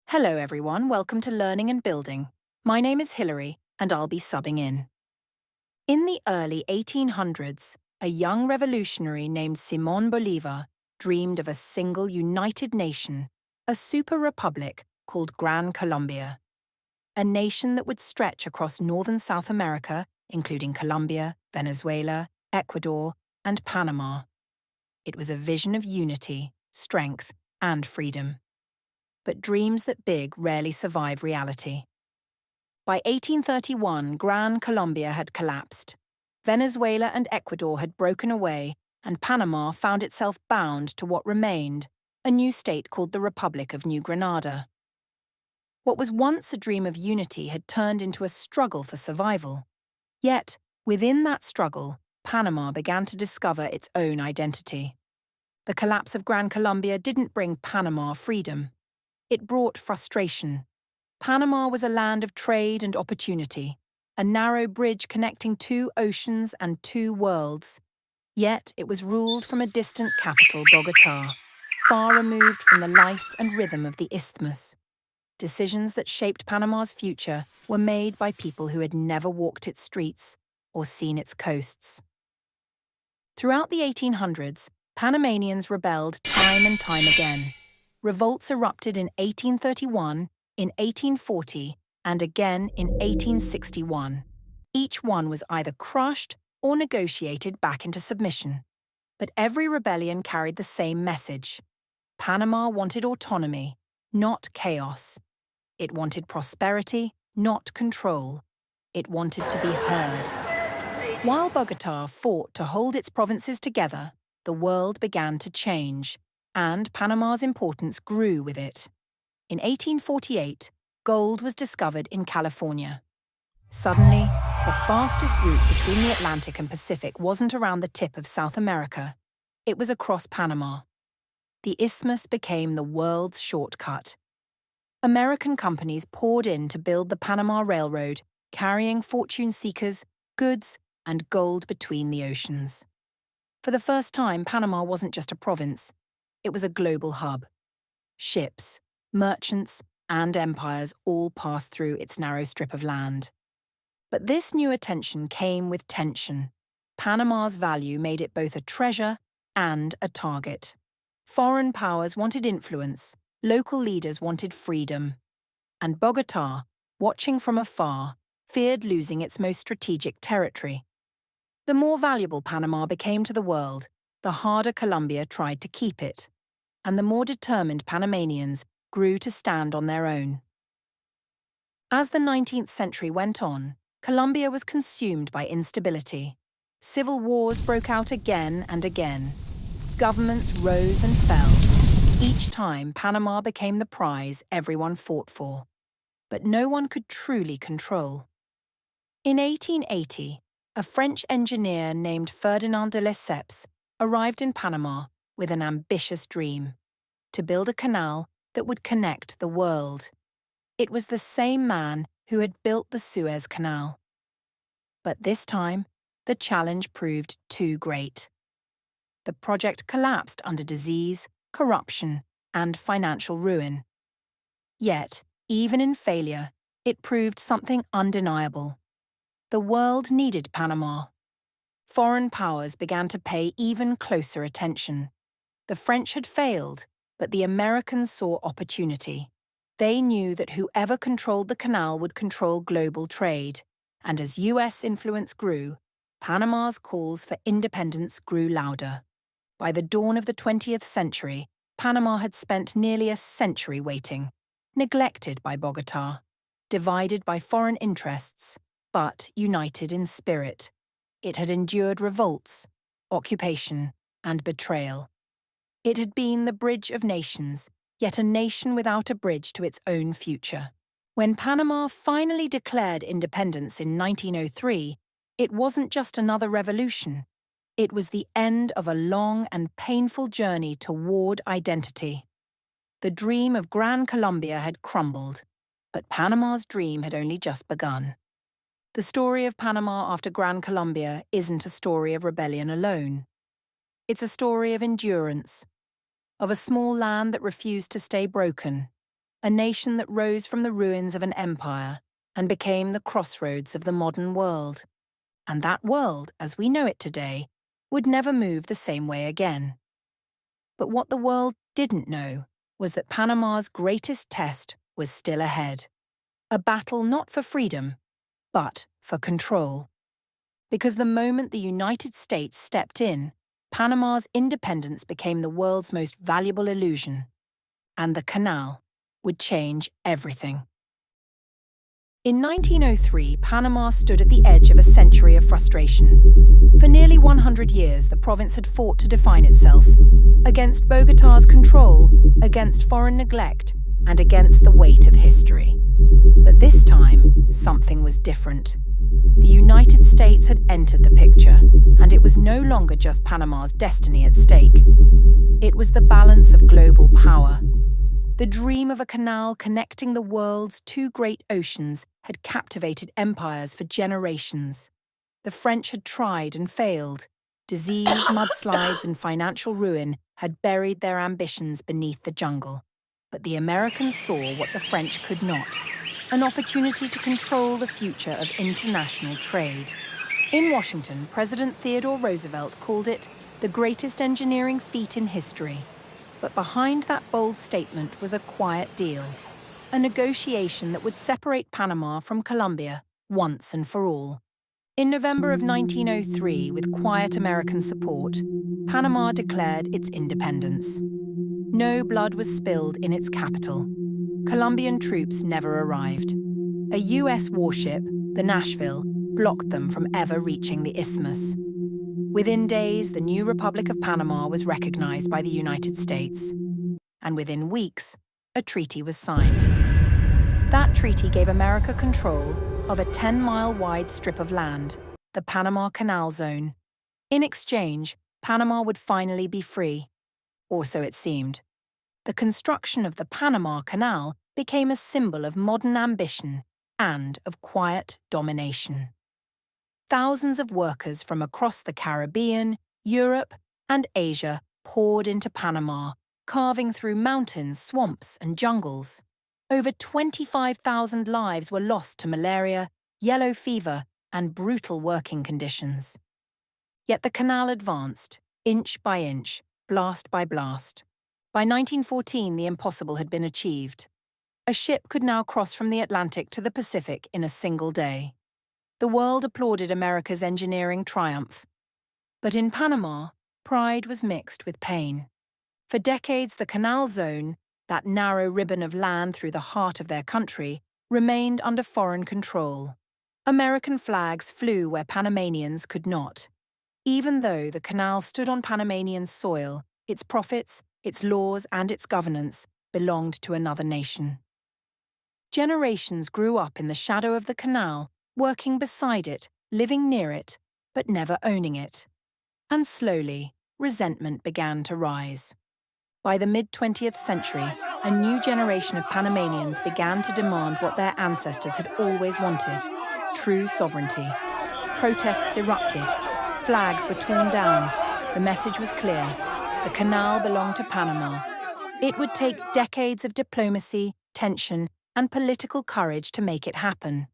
Hello everyone, welcome to Learning and Building. My name is Hilary and I'll be subbing in. In the early 1800s, a young revolutionary named Simón Bolívar dreamed of a single united nation, a super republic called Gran Colombia. A nation that would stretch across northern South America, including Colombia, Venezuela, Ecuador, and Panama. It was a vision of unity, strength, and freedom. But dreams that big rarely survive reality. By 1831, Gran Colombia had collapsed. Venezuela and Ecuador had broken away, and Panama found itself bound to what remained, a new state called the Republic of New Granada. What was once a dream of unity had turned into a struggle for survival. Yet, within that struggle, Panama began to discover its own identity. The collapse of Gran Colombia didn't bring Panama freedom. It brought frustration. Panama was a land of trade and opportunity, a narrow bridge connecting two oceans and two worlds. Yet it was ruled from a distant capital, Bogotá, far removed from the life and rhythm of the isthmus. Decisions that shaped Panama's future were made by people who had never walked its streets or seen its coasts. Throughout the 1800s, Panamanians rebelled time and time again. Revolts erupted in 1831, in 1840, and again in 1861. Each one was either crushed or negotiated back into submission. But every rebellion carried the same message. Panama wanted autonomy, not chaos. It wanted prosperity, not control. It wanted to be heard. While Bogotá fought to hold its provinces together, the world began to change, and Panama's importance grew with it. In 1848, gold was discovered in California. Suddenly, the fastest route between the Atlantic and Pacific wasn't around the tip of South America. It was across Panama. The isthmus became the world's shortcut. American companies poured in to build the Panama Railroad, carrying fortune seekers, goods, and gold between the oceans. For the first time, Panama wasn't just a province. It was a global hub. Ships, merchants, and empires all passed through its narrow strip of land. But this new attention came with tension. Panama's value made it both a treasure and a target. Foreign powers wanted influence, local leaders wanted freedom. And Bogotá, watching from afar, feared losing its most strategic territory. The more valuable Panama became to the world, the harder Colombia tried to keep it, and the more determined Panamanians grew to stand on their own. As the 19th century went on, Colombia was consumed by instability. Civil wars broke out again and again. Governments rose and fell. Each time, Panama became the prize everyone fought for. But no one could truly control. In 1880, a French engineer named Ferdinand de Lesseps arrived in Panama with an ambitious dream: to build a canal that would connect the world. It was the same man who had built the Suez Canal. But this time, the challenge proved too great. The project collapsed under disease, corruption, and financial ruin. Yet, even in failure, it proved something undeniable. The world needed Panama. Foreign powers began to pay even closer attention. The French had failed, but the Americans saw opportunity. They knew that whoever controlled the canal would control global trade, and as US influence grew, Panama's calls for independence grew louder. By the dawn of the 20th century, Panama had spent nearly a century waiting, neglected by Bogotá, divided by foreign interests, but united in spirit. It had endured revolts, occupation, and betrayal. It had been the bridge of nations, yet a nation without a bridge to its own future. When Panama finally declared independence in 1903, it wasn't just another revolution. It was the end of a long and painful journey toward identity. The dream of Gran Colombia had crumbled, but Panama's dream had only just begun. The story of Panama after Gran Colombia isn't a story of rebellion alone. It's a story of endurance, of a small land that refused to stay broken, a nation that rose from the ruins of an empire and became the crossroads of the modern world. And that world, as we know it today, would never move the same way again. But what the world didn't know was that Panama's greatest test was still ahead. A battle not for freedom, but for control. Because the moment the United States stepped in, Panama's independence became the world's most valuable illusion. And the canal would change everything. In 1903, Panama stood at the edge of a century of frustration. For nearly 100 years, the province had fought to define itself, against Bogotá's control, against foreign neglect, and against the weight of history. But this time, something was different. The United States had entered the picture, and it was no longer just Panama's destiny at stake. It was the balance of global power. The dream of a canal connecting the world's two great oceans had captivated empires for generations. The French had tried and failed. Disease, mudslides, and financial ruin had buried their ambitions beneath the jungle. But the Americans saw what the French could not: an opportunity to control the future of international trade. In Washington, President Theodore Roosevelt called it the greatest engineering feat in history. But behind that bold statement was a quiet deal, a negotiation that would separate Panama from Colombia once and for all. In November of 1903, with quiet American support, Panama declared its independence. No blood was spilled in its capital. Colombian troops never arrived. A U.S. warship, the Nashville, blocked them from ever reaching the isthmus. Within days, the new Republic of Panama was recognized by the United States. And within weeks, a treaty was signed. That treaty gave America control of a 10-mile-wide strip of land, the Panama Canal Zone. In exchange, Panama would finally be free. Or so it seemed. The construction of the Panama Canal became a symbol of modern ambition and of quiet domination. Thousands of workers from across the Caribbean, Europe, and Asia poured into Panama, carving through mountains, swamps, and jungles. Over 25,000 lives were lost to malaria, yellow fever, and brutal working conditions. Yet the canal advanced, inch by inch, blast by blast. By 1914, the impossible had been achieved. A ship could now cross from the Atlantic to the Pacific in a single day. The world applauded America's engineering triumph. But in Panama, pride was mixed with pain. For decades, the Canal Zone, that narrow ribbon of land through the heart of their country, remained under foreign control. American flags flew where Panamanians could not. Even though the canal stood on Panamanian soil, its profits, its laws, and its governance belonged to another nation. Generations grew up in the shadow of the canal, working beside it, living near it, but never owning it. And slowly, resentment began to rise. By the mid-20th century, a new generation of Panamanians began to demand what their ancestors had always wanted: true sovereignty. Protests erupted. Flags were torn down. The message was clear: the canal belonged to Panama. It would take decades of diplomacy, tension, and political courage to make it happen.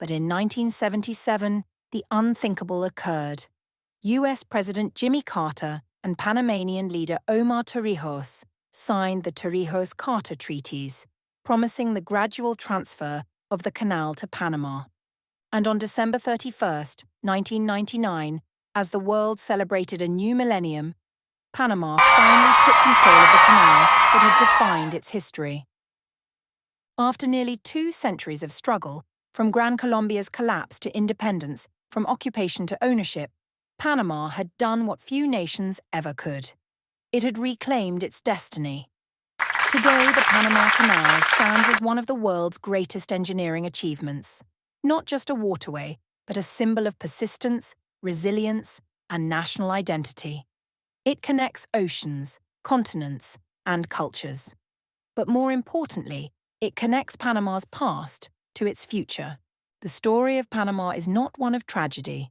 But in 1977, the unthinkable occurred. US President Jimmy Carter and Panamanian leader Omar Torrijos signed the Torrijos-Carter treaties, promising the gradual transfer of the canal to Panama. And on December 31st, 1999, as the world celebrated a new millennium, Panama finally took control of the canal that had defined its history. After nearly 2 centuries of struggle, from Gran Colombia's collapse to independence, from occupation to ownership, Panama had done what few nations ever could. It had reclaimed its destiny. Today, the Panama Canal stands as one of the world's greatest engineering achievements. Not just a waterway, but a symbol of persistence, resilience, and national identity. It connects oceans, continents, and cultures. But more importantly, it connects Panama's past to its future. The story of Panama is not one of tragedy,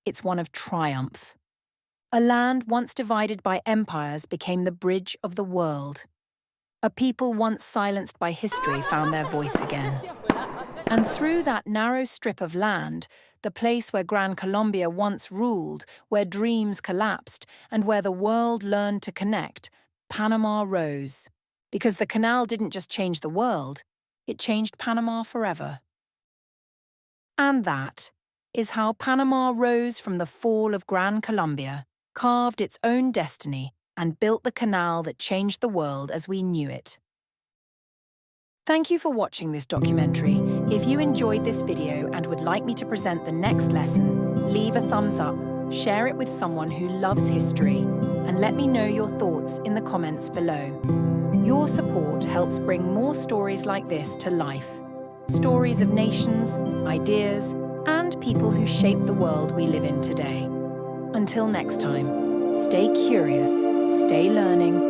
it's one of triumph. A land once divided by empires became the bridge of the world. A people once silenced by history found their voice again. And through that narrow strip of land, the place where Gran Colombia once ruled, where dreams collapsed, and where the world learned to connect, Panama rose. Because the canal didn't just change the world, it changed Panama forever. And that is how Panama rose from the fall of Gran Colombia, carved its own destiny, and built the canal that changed the world as we knew it. Thank you for watching this documentary. If you enjoyed this video and would like me to present the next lesson, leave a thumbs up, share it with someone who loves history, and let me know your thoughts in the comments below. Your support helps bring more stories like this to life. Stories of nations, ideas, and people who shape the world we live in today. Until next time, stay curious, stay learning,